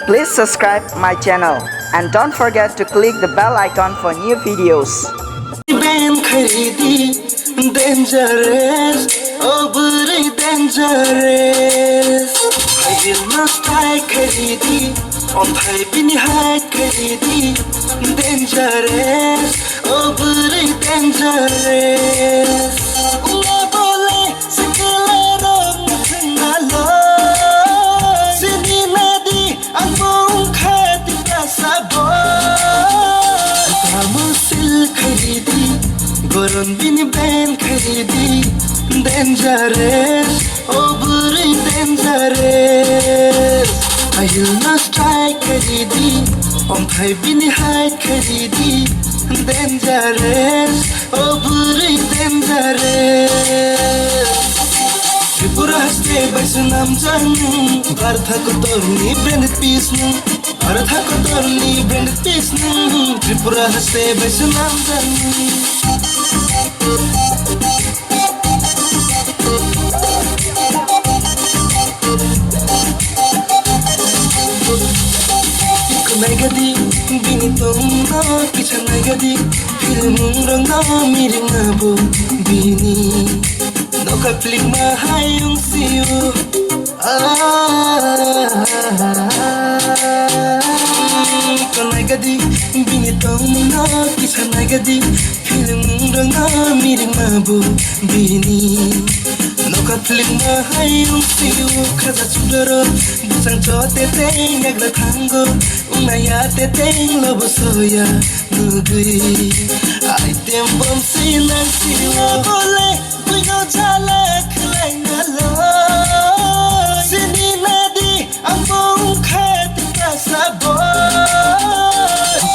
Please subscribe my channel and don't forget to click the bell icon for new videos. Dangerous, oh Bwrwi Dengerous. I will not strike kharidi, on thai pini hide kharidi. Dangerous, oh Bwrwi Dengerous. Ula bole sakala rong thangalo. Chini nadi ang buong khati kasabo. Kamusil kharidi. Goron bini ben kharidi. Dangerous, oh Bwrwi Dengerous. I will not strike kharidi, on thai bini hide kharidi. Dangerous, oh Bwrwi Dengerous. Tripurasa baisu Lamsogo, Birthako torni branded piece nu. Birthako torni branded piece nu. Tripurasa baisu Lamsogo. Nagadi bini tongna kicha nagadi film rangna miring abo bini noka flick ma hayung siu nagadi bini tongna kicha nagadi film rangna miring abo bini noka flick ma hayung siu kaza chudaro busang chote teng agla tango Unaya teteng lobo soya nugui Item bom silang siwa Bole Buino jala kelai nalo Sini nadi Ambong khati kasabo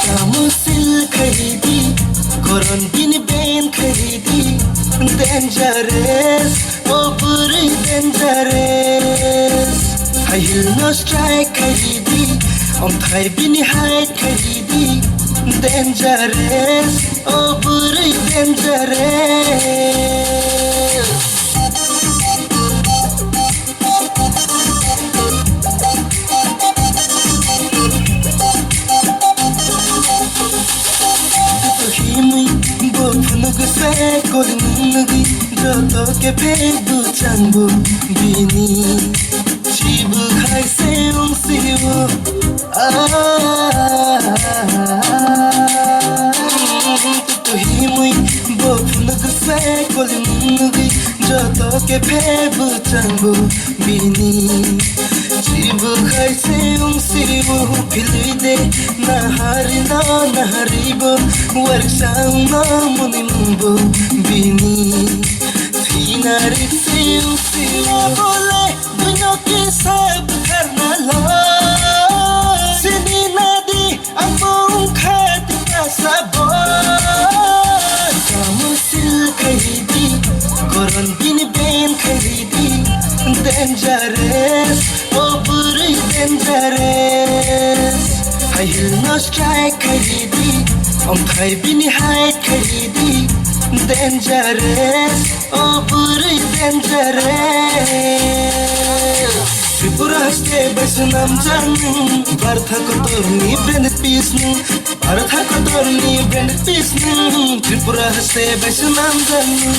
Kamu sil kharidi Koron bini ben kharidi Dangerous Oh Bwrwi Dengerous I will not strike kharidi on thai bini hide kharidi. Dangerous, oh Bwrwi Dengerous. Himui bopunugu se kolinugi Joto ke pebu changu bini Chibu khai se siwo Himui bopunugu se kolinugi Joto ke pebu changu bini Chibu khai se siwo Pilide nahari na naharibo Warksang na munimbo bini Tinari siu siu Bole Buino kisab karnalo Sini nadi ang buong khati kasabo Kamu sil kharidi Koron bini ben kharidi Dangerous, oh Bwrwi Dengerous I will not strike kharidi on thai bini hide kharidi. Dangerous, oh Bwrwi Dengerous Tripurasa baisu Lamsogo Birthako torni branded piece nu Birthako torni branded piece nu Tripurasa baisu Lamsogo